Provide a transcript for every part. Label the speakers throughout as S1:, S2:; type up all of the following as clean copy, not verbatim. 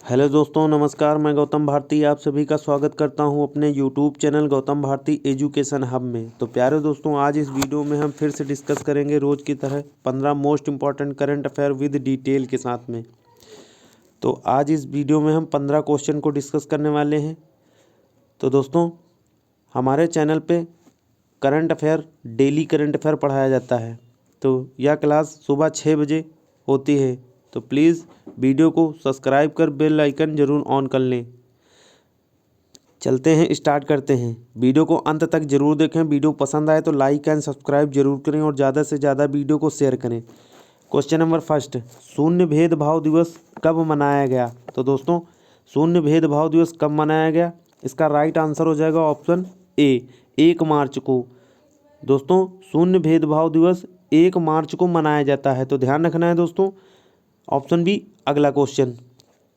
S1: Hello दोस्तों, नमस्कार। मैं गौतम भारती आप सभी का स्वागत करता हूं अपने YouTube channel Gautam Bharti education hub में। तो प्यारे दोस्तों, आज इस वीडियो में हम फिर से डिस्कस करेंगे रोज़ की तरह 15 most important current affair with detail के साथ में। तो आज इस वीडियो में हम 15 क्वेश्चन को डिस्कस करने वाले हैं। तो दोस्तों, हमारे चैनल पे current affair, daily current affair पढ़ाया जाता है। तो यह क्लास सुबह 6 बजे होती है। तो प्लीज़ वीडियो को सब्सक्राइब कर बेल आइकन ज़रूर ऑन कर लें। चलते हैं, स्टार्ट करते हैं। वीडियो को अंत तक ज़रूर देखें। वीडियो पसंद आए तो लाइक एंड सब्सक्राइब जरूर करें और ज़्यादा से ज़्यादा वीडियो को शेयर करें। क्वेश्चन नंबर फर्स्ट, शून्य भेदभाव दिवस कब मनाया गया? तो दोस्तों, शून्य भेदभाव दिवस कब मनाया गया? इसका राइट आंसर हो जाएगा ऑप्शन ए, 1 मार्च को। दोस्तों, शून्य भेदभाव दिवस 1 मार्च को मनाया जाता है। तो ध्यान रखना है दोस्तों, ऑप्शन बी। अगला क्वेश्चन,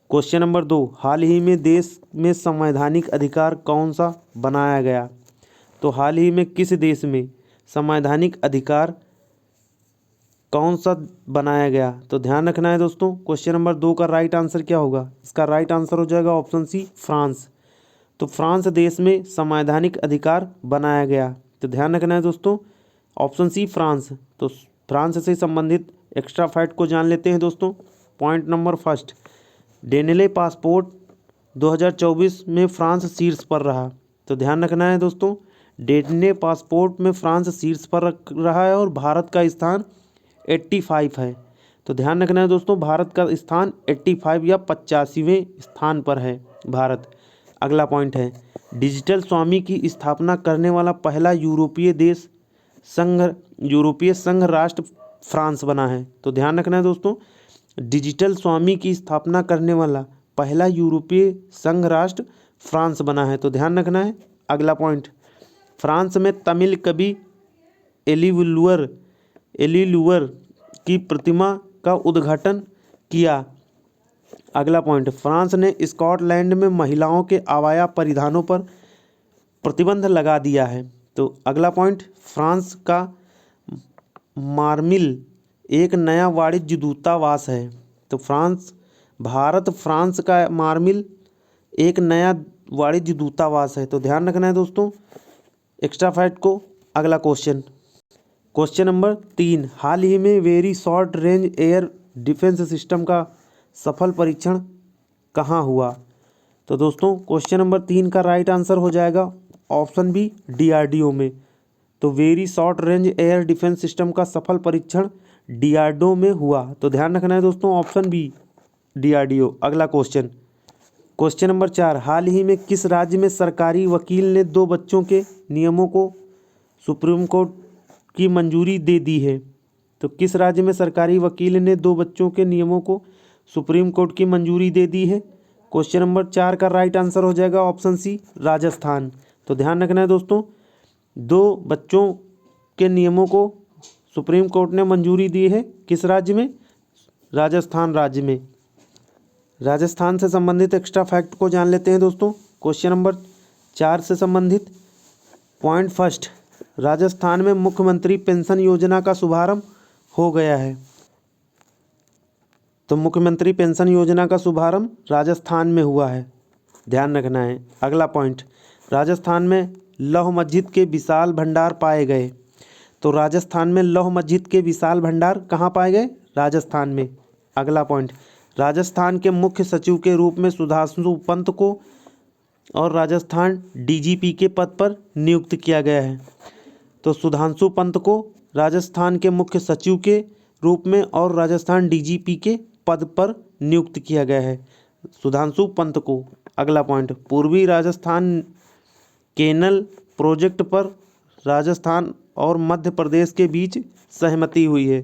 S1: क्वेश्चन नंबर 2, हाल ही में देश में संवैधानिक अधिकार कौन सा बनाया गया? तो हाल ही में किस देश में संवैधानिक अधिकार कौन सा बनाया गया? तो ध्यान रखना है दोस्तों, क्वेश्चन नंबर 2 का राइट आंसर क्या होगा? इसका राइट आंसर हो जाएगा ऑप्शन सी, फ्रांस। तो फ्रांस देश में संवैधानिक अधिकार बनाया गया। तो ध्यान रखना है दोस्तों, ऑप्शन सी, फ्रांस। तो फ्रांस से संबंधित एक्स्ट्रा फैक्ट को जान लेते हैं दोस्तों। पॉइंट नंबर फर्स्ट, डेनेले पासपोर्ट 2024 में फ्रांस शीर्ष पर रहा। तो ध्यान रखना है दोस्तों, डेनेले पासपोर्ट में फ्रांस शीर्ष पर रहा है और भारत का स्थान 85 है। तो ध्यान रखना है दोस्तों, भारत का स्थान 85 या 85वें स्थान पर है भारत। अगला पॉइंट है, डिजिटल स्वामी की स्थापना करने वाला पहला यूरोपीय संघ राष्ट्र फ्रांस बना है। तो ध्यान रखना है दोस्तों, डिजिटल स्वामी की स्थापना करने वाला पहला यूरोपीय संघ राष्ट्र फ्रांस बना है। तो ध्यान रखना है। अगला पॉइंट, फ्रांस में तमिल कवि एलिलुअर की प्रतिमा का उद्घाटन किया। अगला पॉइंट, फ्रांस ने स्कॉटलैंड में महिलाओं के आवाया परिधानों पर प्रतिबंध लगा दिया है। तो अगला पॉइंट, फ्रांस का मार्मिल एक नया वाणिज्य दूतावास है। तो भारत फ्रांस का मार्मिल एक नया वाणिज्य दूतावास है। तो ध्यान रखना है दोस्तों एक्स्ट्रा फैक्ट को। अगला क्वेश्चन, क्वेश्चन नंबर 3, हाल ही में very short range air defence system का सफल परीक्षण कहाँ हुआ? तो दोस्तों, क्वेश्चन नंबर 3 का राइट आंसर हो जाएगा ऑप्शन बी, DRDO में। तो very short range air defence system का सफल परीक्षण DRDO में हुआ। तो ध्यान रखना है दोस्तों, ऑप्शन बी, DRDO। अगला क्वेश्चन, क्वेश्चन नंबर 4, हाल ही में किस राज्य में सरकारी वकील ने 2 बच्चों के नियमों को सुप्रीम कोर्ट की मंजूरी दे दी है? तो किस राज्य में सरकारी वकील ने 2 बच्चों के नियमों को सुप्रीम कोर्ट की मंजूरी दे दी है? क्वेश्चन नंबर 4 का राइट आंसर हो जाएगा ऑप्शन सी, राजस्थान। तो ध्यान रखना है दोस्तों, 2 बच्चों के नियमों को सुप्रीम कोर्ट ने मंजूरी दी है। किस राज्य में? राजस्थान राज्य में। राजस्थान से संबंधित एक्स्ट्रा फैक्ट को जान लेते हैं दोस्तों। क्वेश्चन नंबर 4 से संबंधित पॉइंट फर्स्ट, राजस्थान में मुख्यमंत्री पेंशन योजना का शुभारंभ हो गया है। तो मुख्यमंत्री पेंशन योजना का शुभारंभ राजस्थान में हुआ है, ध्यान रखना है। अगला पॉइंट, राजस्थान में लौह मस्जिद के विशाल भंडार पाए गए। तो राजस्थान में लौह मस्जिद के विशाल भंडार कहाँ पाए गए? राजस्थान में। अगला पॉइंट, राजस्थान के मुख्य सचिव के रूप में सुधांशु पंत को और राजस्थान DGP के पद पर नियुक्त किया गया है। तो सुधांशु पंत को राजस्थान के मुख्य सचिव के रूप में और राजस्थान DGP के पद पर नियुक्त किया गया है सुधांशु पंत को। अगला पॉइंट, पूर्वी राजस्थान केनल प्रोजेक्ट पर राजस्थान और मध्य प्रदेश के बीच सहमति हुई है।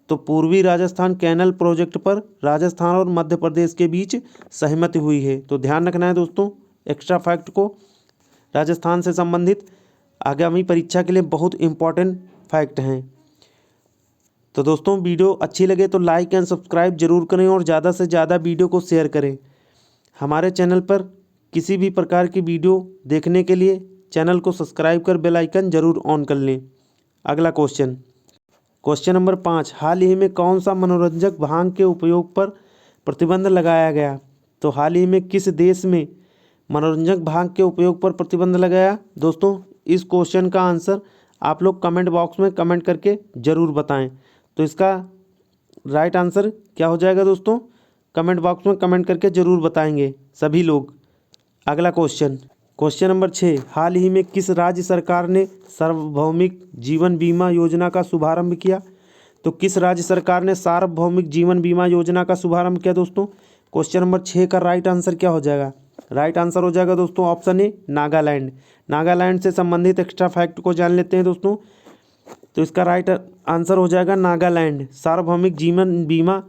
S1: तो पूर्वी राजस्थान कैनल प्रोजेक्ट पर राजस्थान और मध्य प्रदेश के बीच सहमति हुई है। तो ध्यान रखना है दोस्तों एक्स्ट्रा फैक्ट को। राजस्थान से संबंधित आगामी परीक्षा के लिए बहुत इम्पॉर्टेंट फैक्ट हैं। तो दोस्तों, वीडियो अच्छी लगे तो लाइक एंड सब्सक्राइब जरूर करें और ज़्यादा से ज़्यादा वीडियो को शेयर करें। हमारे चैनल पर किसी भी प्रकार की वीडियो देखने के लिए चैनल को सब्सक्राइब कर बेल आइकन जरूर ऑन कर लें। अगला क्वेश्चन, क्वेश्चन नंबर 5, हाल ही में कौन सा मनोरंजक भांग के उपयोग पर प्रतिबंध लगाया गया? तो हाल ही में किस देश में मनोरंजक भाग के उपयोग पर प्रतिबंध लगाया? दोस्तों इस क्वेश्चन का आंसर आप लोग कमेंट बॉक्स में कमेंट करके ज़रूर बताएं। तो इसका राइट आंसर क्या हो जाएगा दोस्तों? कमेंट बॉक्स में कमेंट करके ज़रूर बताएंगे सभी लोग। अगला क्वेश्चन नंबर 6, हाल ही में किस राज्य सरकार ने सार्वभौमिक जीवन बीमा योजना का शुभारंभ किया? तो किस राज्य सरकार ने सार्वभौमिक जीवन बीमा योजना का शुभारंभ किया दोस्तों? क्वेश्चन नंबर 6 का राइट आंसर क्या हो जाएगा? राइट आंसर हो जाएगा दोस्तों ऑप्शन ए नागालैंड। नागालैंड से संबंधित एक्स्ट्रा फैक्ट को जान लेते हैं दोस्तों। तो इसका राइट आंसर हो जाएगा नागालैंड। सार्वभौमिक जीवन बीमा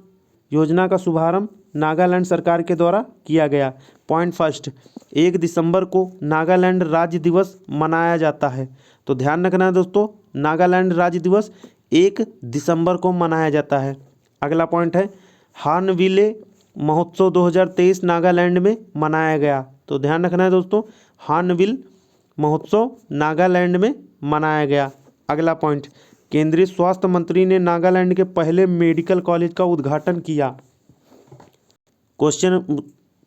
S1: योजना का शुभारंभ नागालैंड सरकार के द्वारा किया गया। पॉइंट फर्स्ट, 1 दिसंबर को नागालैंड राज्य दिवस मनाया जाता है। तो ध्यान रखना है दोस्तों, नागालैंड राज्य दिवस 1 दिसंबर को मनाया जाता है। अगला पॉइंट है हार्नबिले महोत्सव 2023 नागालैंड में मनाया गया। तो ध्यान रखना है दोस्तों, हार्नबिल महोत्सव नागालैंड में मनाया गया। अगला पॉइंट, केंद्रीय स्वास्थ्य मंत्री ने नागालैंड के पहले मेडिकल कॉलेज का उद्घाटन किया। क्वेश्चन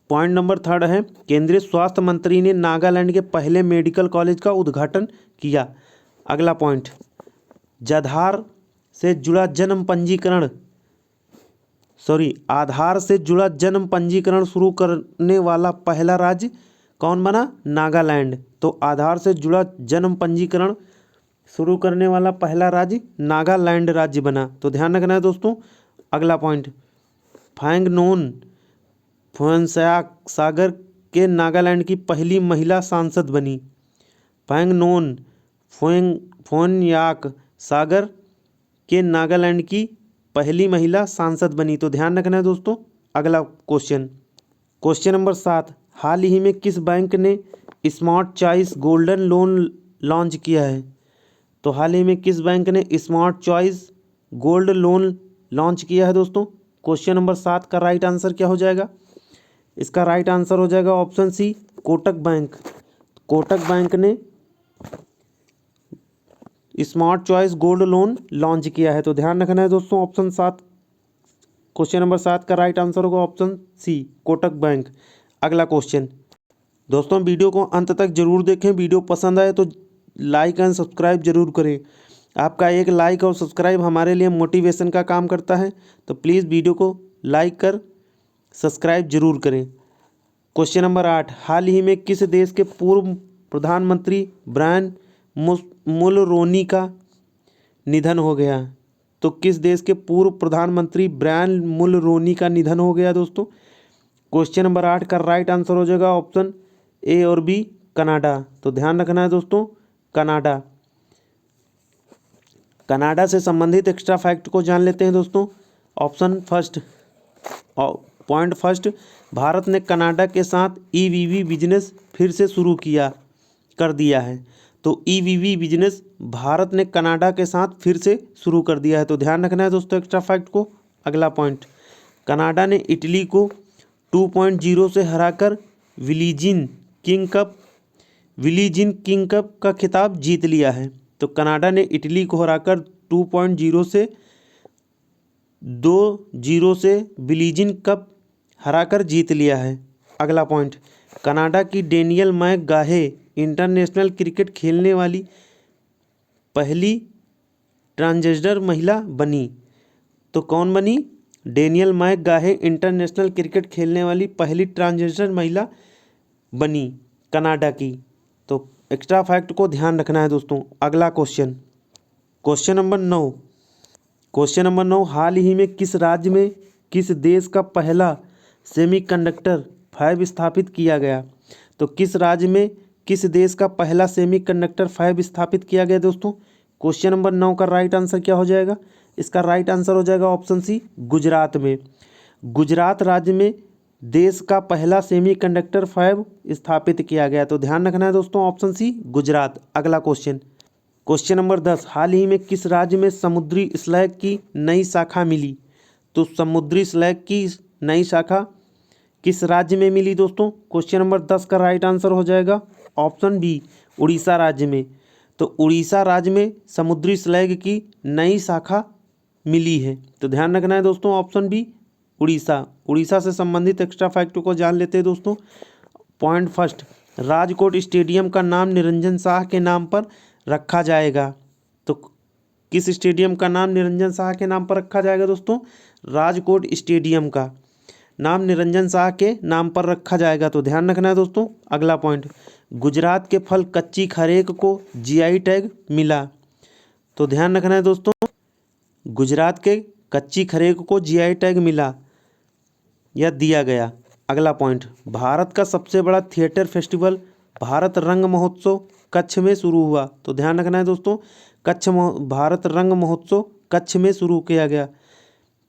S1: पॉइंट नंबर 3 है, केंद्रीय स्वास्थ्य मंत्री ने नागालैंड के पहले मेडिकल कॉलेज का उद्घाटन किया। अगला पॉइंट, आधार से जुड़ा जन्म पंजीकरण शुरू करने वाला पहला राज्य कौन बना? नागालैंड। तो आधार से जुड़ा जन्म पंजीकरण शुरू करने वाला पहला राज्य नागालैंड राज्य बना। तो ध्यान रखना है दोस्तों। अगला पॉइंट, फैंगनोन फोएनसाक सागर के नागालैंड की पहली महिला सांसद बनी। फैंगनोन फोएनयाक सागर के नागालैंड की पहली महिला सांसद बनी। तो ध्यान रखना है दोस्तों। अगला क्वेश्चन नंबर 7, हाल ही में किस बैंक ने smart choice golden loan launch किया है? तो हाल ही में किस बैंक ने smart choice gold loan launch किया है दोस्तों? क्वेश्चन नंबर 7 का राइट आंसर क्या हो जाएगा? इसका राइट आंसर हो जाएगा option C Kotak bank. Kotak bank ने smart choice gold loan launch किया है। तो ध्यान रखना है दोस्तों, ऑप्शन 7 क्वेश्चन नंबर 7 का राइट आंसर होगा ऑप्शन सी कोटक बैंक। अगला क्वेश्चन दोस्तों, वीडियो को अंत तक जरूर देखें। वीडियो पसंद आए तो लाइक एंड सब्सक्राइब जरूर करें। आपका एक लाइक और सब्सक्राइब हमारे लिए मोटिवेशन का काम करता है। तो प्लीज़ वीडियो को लाइक कर सब्सक्राइब जरूर करें। क्वेश्चन नंबर 8, हाल ही में किस देश के पूर्व प्रधानमंत्री ब्रायन मुलरोनी का निधन हो गया? तो किस देश के पूर्व प्रधानमंत्री ब्रायन मुलरोनी का निधन हो गया दोस्तों? क्वेश्चन नंबर 8 का राइट आंसर हो जाएगा ऑप्शन ए और बी कनाडा। तो ध्यान रखना है दोस्तों, कनाडा। कनाडा से संबंधित एक्स्ट्रा फैक्ट को जान लेते हैं दोस्तों। Option first, point first, Bharat ने कनाडा के साथ ईवीवी बिजनेस फिर से शुरू कर दिया है। तो ईवीवी बिजनेस भारत ने कनाडा के साथ फिर से शुरू कर दिया है। तो ध्यान रखना है दोस्तों एक्स्ट्रा फैक्ट को। अगला पॉइंट, कनाडा ने इटली को 2.0 से हराकर विलीजिन किंग कप का खिताब जीत लिया है। तो कनाडा ने इटली को हराकर 2.0 से 2-0 से विलीजिन कप हराकर जीत लिया है। अगला पॉइंट, कनाडा की डेनियल मैकगाहे इंटरनेशनल क्रिकेट खेलने वाली पहली ट्रांसजेंडर महिला बनी। तो कौन बनी? डेनियल मैकगाहे इंटरनेशनल क्रिकेट खेलने वाली पहली ट्रांसजेंडर महिला बनी कनाडा की। तो एक्स्ट्रा फैक्ट को ध्यान रखना है दोस्तों। अगला क्वेश्चन नंबर 9, हाल ही में किस राज्य में किस देश का पहला सेमीकंडक्टर फैब स्थापित किया गया? तो किस राज्य में किस देश का पहला सेमीकंडक्टर फैब स्थापित किया गया दोस्तों? क्वेश्चन नंबर 9 का राइट आंसर क्या हो जाएगा? इसका राइट आंसर हो जाएगा ऑप्शन सी गुजरात में। गुजरात राज्य में देश का पहला सेमीकंडक्टर फैब स्थापित किया गया। तो ध्यान रखना है दोस्तों, ऑप्शन सी गुजरात। अगला क्वेश्चन नंबर 10, हाल ही में किस राज्य में समुद्री स्लैग की नई शाखा मिली? तो समुद्री स्लैग की नई शाखा किस राज्य में मिली दोस्तों? क्वेश्चन नंबर 10 का राइट आंसर हो जाएगा ऑप्शन बी उड़ीसा राज्य में। तो उड़ीसा राज्य में समुद्री स्लैग की नई शाखा मिली है। तो ध्यान रखना है दोस्तों, ऑप्शन बी उड़ीसा। उड़ीसा से संबंधित एक्स्ट्रा फैक्ट को जान लेते हैं दोस्तों। पॉइंट फर्स्ट, राजकोट स्टेडियम का नाम निरंजन शाह के नाम पर रखा जाएगा। तो किस स्टेडियम का नाम निरंजन शाह के नाम पर रखा जाएगा दोस्तों? राजकोट स्टेडियम का नाम निरंजन शाह के नाम पर रखा जाएगा। तो ध्यान रखना है दोस्तों। अगला पॉइंट, गुजरात के फल कच्ची खरेक को जीआई टैग मिला। तो ध्यान रखना है दोस्तों, गुजरात के कच्ची खरेक को जीआई टैग मिला या दिया गया। अगला पॉइंट, भारत का सबसे बड़ा थिएटर फेस्टिवल भारत रंग महोत्सव कच्छ में शुरू हुआ। तो ध्यान रखना है दोस्तों, भारत रंग महोत्सव कच्छ में शुरू किया गया,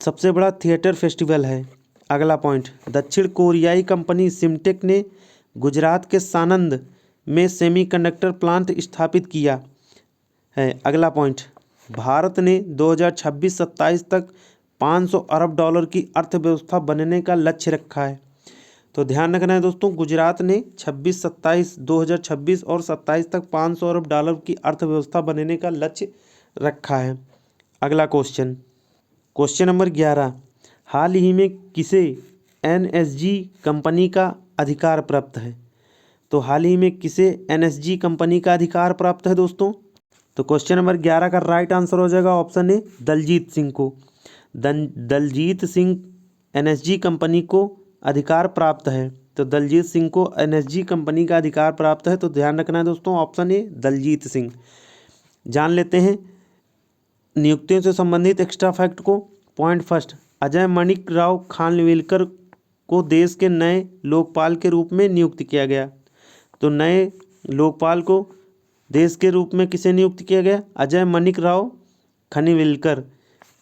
S1: सबसे बड़ा थिएटर फेस्टिवल है। अगला पॉइंट, दक्षिण कोरियाई कंपनी सिमटेक ने गुजरात के सानंद में सेमीकंडक्टर प्लांट स्थापित किया है। अगला पॉइंट, भारत ने 2026-27 तक 500 अरब डॉलर की अर्थव्यवस्था बनने का लक्ष्य रखा है। तो ध्यान रखना है दोस्तों, गुजरात ने 2026 और 27 तक 500 अरब डॉलर की अर्थव्यवस्था बनने का लक्ष्य रखा है। अगला क्वेश्चन, क्वेश्चन नंबर 11, हाल ही में किसे एनएसजी कंपनी का अधिकार प्राप्त है? तो हाल ही में किसे एनएसजी कंपनी का अधिकार प्राप्त है दोस्तों? तो क्वेश्चन नंबर 11 का राइट आंसर हो जाएगा ऑप्शन ए, दलजीत सिंह को। दलजीत सिंह एनएसजी कंपनी को अधिकार प्राप्त है। तो दलजीत सिंह को एनएसजी कंपनी का अधिकार प्राप्त है। तो ध्यान रखना है दोस्तों, ऑप्शन ए दलजीत सिंह। जान लेते हैं नियुक्तियों से संबंधित एक्स्ट्रा फैक्ट को। पॉइंट फर्स्ट, अजय माणिक राव खानविलकर को देश के नए लोकपाल के रूप में नियुक्त किया गया। तो नए लोकपाल को देश के रूप में किसे नियुक्त किया गया? अजय माणिक राव खानविलकर।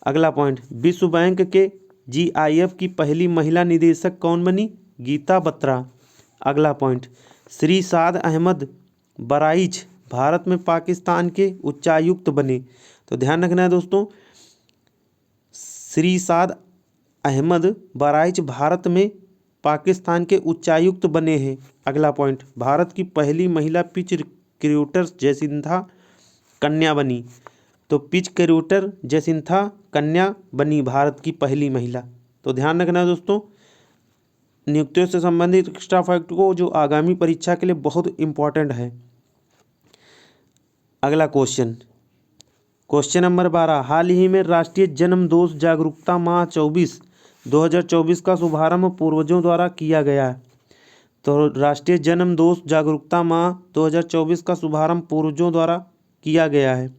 S1: अगला पॉइंट, विश्व बैंक के जीआईएफ की पहली महिला निदेशक कौन बनी? गीता बत्रा। अगला पॉइंट, श्री साद अहमद बराइच भारत में पाकिस्तान के उच्चायुक्त बने। तो ध्यान रखना है दोस्तों, श्री साद अहमद बराइच भारत में पाकिस्तान के उच्चायुक्त बने हैं। अगला पॉइंट, भारत की पहली महिला पिच क्रिकेटर जैसिंथा कन्या बनी। तो पिच क्रिकेटर जैसिंथा कन्या बनी भारत की पहली महिला। तो ध्यान रखना है दोस्तों नियुक्तियों से संबंधित एक्स्ट्रा फैक्ट को, जो आगामी परीक्षा के लिए बहुत इंपॉर्टेंट है। अगला क्वेश्चन, क्वेश्चन नंबर 12, हाल ही में राष्ट्रीय जन्म दोष जागरूकता माह 2024 का शुभारंभ पूर्वजों द्वारा किया गया है। तो राष्ट्रीय जन्म दोष जागरूकता माह 2024 का शुभारंभ पूर्वजों द्वारा किया गया है।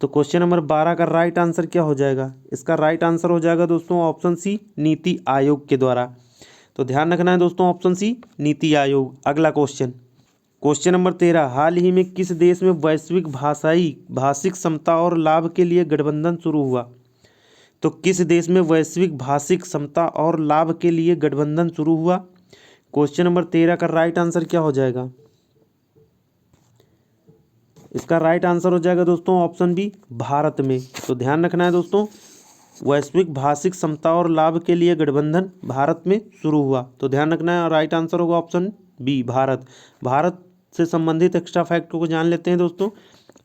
S1: तो क्वेश्चन नंबर 12 का राइट आंसर क्या हो जाएगा? इसका राइट आंसर हो जाएगा दोस्तों ऑप्शन सी, नीति आयोग के द्वारा। तो ध्यान रखना है दोस्तों, ऑप्शन सी नीति आयोग। अगला क्वेश्चन, क्वेश्चन नंबर 13, हाल ही में किस देश में वैश्विक भाषिक समता और लाभ के लिए गठबंधन शुरू हुआ? तो किस देश में वैश्विक भाषिक समता और लाभ के लिए गठबंधन शुरू हुआ? क्वेश्चन नंबर 13 का राइट आंसर क्या हो जाएगा? इसका राइट आंसर हो जाएगा दोस्तों ऑप्शन बी, भारत में। तो ध्यान रखना है दोस्तों, वैश्विक भाषिक समता और लाभ के लिए गठबंधन भारत में शुरू हुआ। तो ध्यान रखना है, राइट आंसर होगा ऑप्शन बी, भारत। भारत से संबंधित एक्स्ट्रा फैक्ट को जान लेते हैं दोस्तों।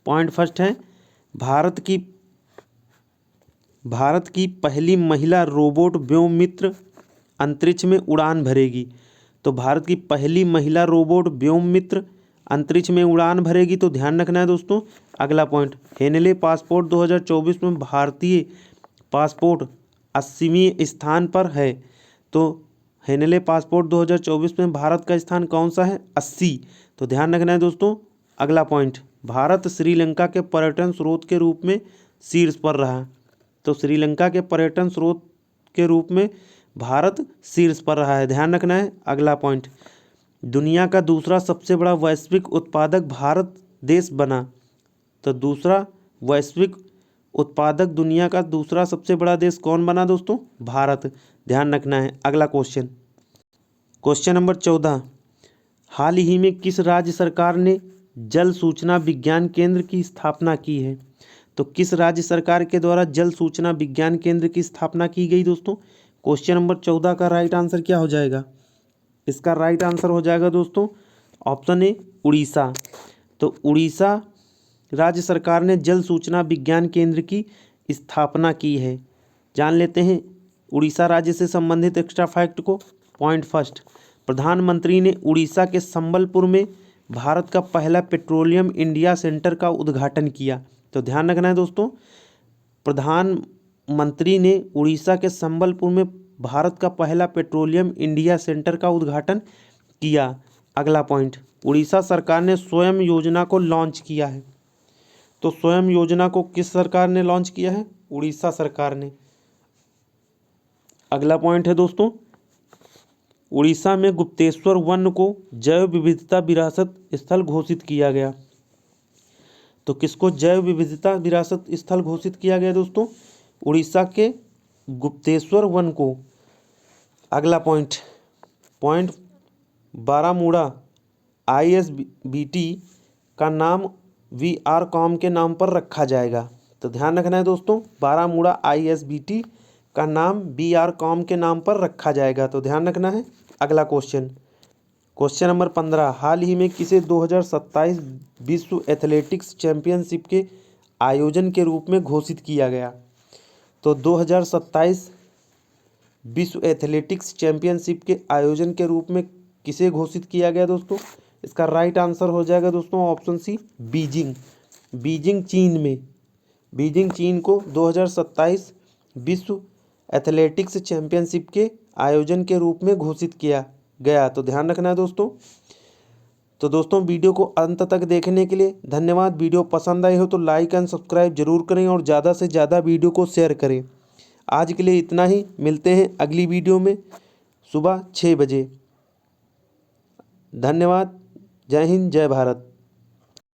S1: पॉइंट फर्स्ट है, भारत की पहली महिला रोबोट व्योममित्र अंतरिक्ष में उड़ान भरेगी। तो भारत की पहली महिला रोबोट व्योममित्र अंतरिक्ष में उड़ान भरेगी। तो ध्यान रखना है दोस्तों। अगला पॉइंट, हेनले पासपोर्ट 2024 में भारतीय पासपोर्ट 80वें स्थान पर है। तो हेनले पासपोर्ट 2024 में भारत का स्थान कौन सा है? 80। तो ध्यान रखना है दोस्तों। अगला पॉइंट, भारत श्रीलंका के पर्यटन स्रोत के रूप में शीर्ष पर रहा। तो श्रीलंका के पर्यटन स्रोत के रूप में भारत शीर्ष पर रहा है, ध्यान रखना है। अगला पॉइंट, दुनिया का दूसरा सबसे बड़ा वैश्विक उत्पादक भारत देश बना। तो दूसरा वैश्विक उत्पादक दुनिया का दूसरा सबसे बड़ा देश कौन बना दोस्तों? भारत, ध्यान रखना है। अगला क्वेश्चन, क्वेश्चन नंबर 14, हाल ही में किस राज्य सरकार ने जल सूचना विज्ञान केंद्र की स्थापना की है? तो किस राज्य सरकार के द्वारा जल सूचना विज्ञान केंद्र की स्थापना की गई दोस्तों? क्वेश्चन नंबर 14 का राइट आंसर क्या हो जाएगा? इसका राइट आंसर हो जाएगा दोस्तों ऑप्शन ए, उड़ीसा। तो उड़ीसा राज्य सरकार ने जल सूचना विज्ञान केंद्र की स्थापना की है। जान लेते हैं उड़ीसा राज्य से संबंधित एक्स्ट्रा फैक्ट को। पॉइंट फर्स्ट, प्रधानमंत्री ने उड़ीसा के संबलपुर में भारत का पहला पेट्रोलियम इंडिया सेंटर का उद्घाटन किया। तो ध्यान रखना है दोस्तों, प्रधानमंत्री ने उड़ीसा के संबलपुर में भारत का पहला पेट्रोलियम इंडिया सेंटर का उद्घाटन किया। अगला पॉइंट, उड़ीसा सरकार ने स्वयं योजना को लॉन्च किया है। तो स्वयं योजना को किस सरकार ने लॉन्च किया है? उड़ीसा सरकार ने। अगला पॉइंट है दोस्तों, उड़ीसा में गुप्तेश्वर वन को जैव विविधता विरासत स्थल घोषित किया गया। तो किसको जैव विविधता विरासत स्थल घोषित किया गया दोस्तों? उड़ीसा के गुप्तेश्वर वन को। अगला पॉइंट, पॉइंट बारामूड़ा ISBT का नाम VRCOM के नाम पर रखा जाएगा। तो ध्यान रखना है दोस्तों, बारामूड़ा ISBT का नाम VRCOM के नाम पर रखा जाएगा। तो ध्यान रखना है। अगला क्वेश्चन, क्वेश्चन नंबर 15, हाल ही में किसे 2027 विश्व एथलेटिक्स चैंपियनशिप के आयोजन के रूप में घोषित किया गया? तो 2027 विश्व एथलेटिक्स चैंपियनशिप के आयोजन के रूप में किसे घोषित किया गया दोस्तों? इसका राइट आंसर हो जाएगा दोस्तों ऑप्शन सी, बीजिंग। बीजिंग चीन में, बीजिंग चीन को 2027 विश्व एथलेटिक्स चैंपियनशिप के आयोजन के रूप में घोषित किया गया। तो ध्यान रखना है दोस्तों। तो दोस्तों वीडियो को अंत तक देखने के लिए धन्यवाद। वीडियो पसंद आई हो तो लाइक एंड सब्सक्राइब जरूर करें और ज़्यादा से ज़्यादा वीडियो को शेयर करें। आज के लिए इतना ही, मिलते हैं अगली वीडियो में सुबह 6 बजे। धन्यवाद। जय हिंद, जय भारत।